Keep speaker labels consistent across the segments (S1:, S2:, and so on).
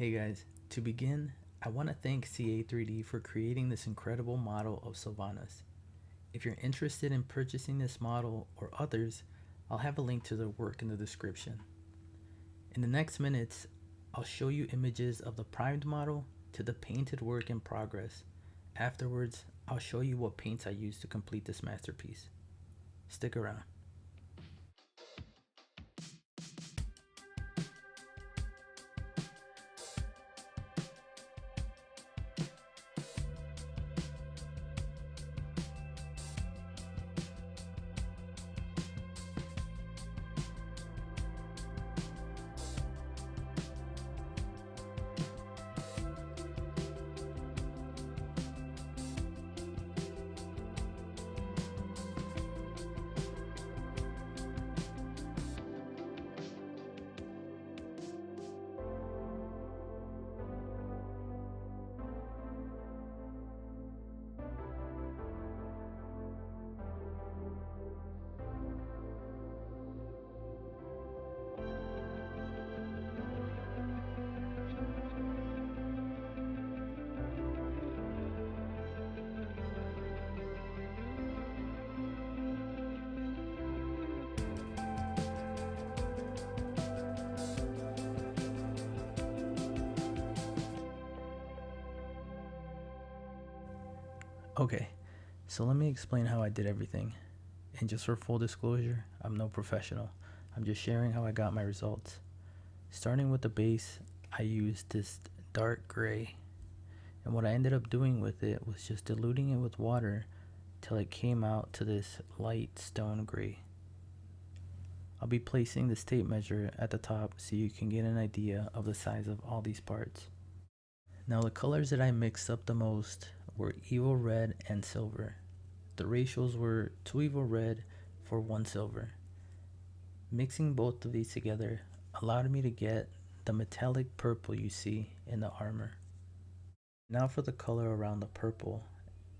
S1: Hey guys, to begin, I want to thank CA3D for creating this incredible model of Sylvanas. If you're interested in purchasing this model or others, I'll have a link to their work in the description. In the next minutes, I'll show you images of the primed model to the painted work in progress. Afterwards, I'll show you what paints I used to complete this masterpiece. Stick around. Okay, so let me explain how I did everything. And just for full disclosure, I'm no professional. I'm just sharing how I got my results. Starting with the base, I used this dark gray. And what I ended up doing with it was just diluting it with water till it came out to this light stone gray. I'll be placing this tape measure at the top so you can get an idea of the size of all these parts. Now the colors that I mixed up the most were Evo Red and Silver. The ratios were 2 Evo Red for 1 Silver. Mixing both of these together allowed me to get the metallic purple you see in the armor. Now for the color around the purple,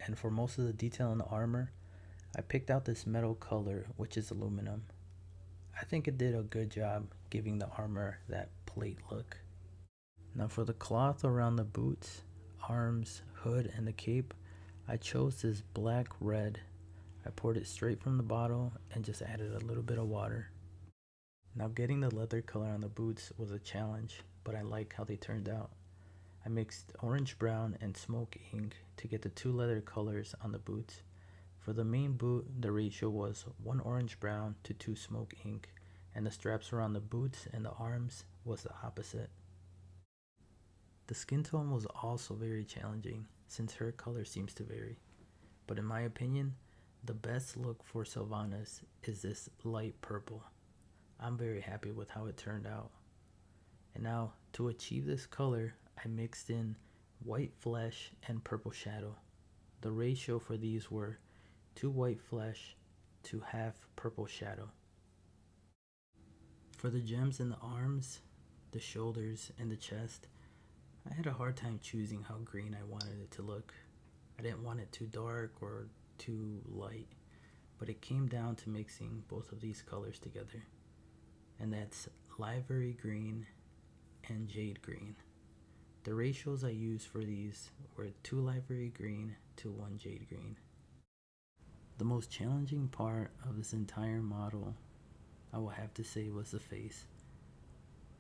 S1: and for most of the detail in the armor, I picked out this metal color, which is aluminum. I think it did a good job giving the armor that plate look. Now for the cloth around the boots, arms, hood, and the cape, I chose this black red. I poured it straight from the bottle and just added a little bit of water. Now getting the leather color on the boots was a challenge, but I like how they turned out. I mixed orange brown and smoke ink to get the two leather colors on the boots. For the main boot, the ratio was 1 orange brown to 2 smoke ink, and the straps around the boots and the arms was the opposite. The skin tone was also very challenging since her color seems to vary, but in my opinion, the best look for Sylvanas is this light purple. I'm very happy with how it turned out. And now, to achieve this color, I mixed in white flesh and purple shadow. The ratio for these were 2 white flesh to half purple shadow. For the gems in the arms, the shoulders, and the chest, I had a hard time choosing how green I wanted it to look. I didn't want it too dark or too light, but it came down to mixing both of these colors together. And that's livery green and jade green. The ratios I used for these were 2 livery green to 1 jade green. The most challenging part of this entire model, I will have to say, was the face.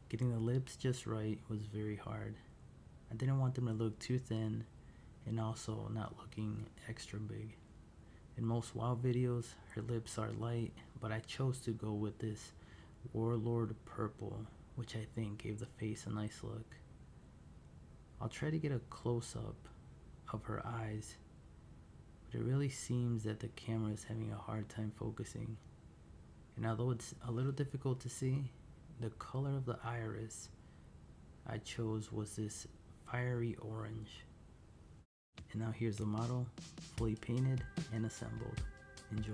S1: Getting the lips just right was very hard. I didn't want them to look too thin and also not looking extra big. In most WoW videos, her lips are light, but I chose to go with this Warlord purple, which I think gave the face a nice look. I'll try to get a close-up of her eyes, but it really seems that the camera is having a hard time focusing. And although it's a little difficult to see, the color of the iris I chose was this fiery orange. And now here's the model, fully painted and assembled. Enjoy.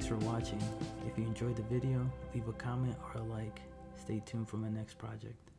S1: Thanks for watching. If you enjoyed the video, leave a comment or a like. Stay tuned for my next project.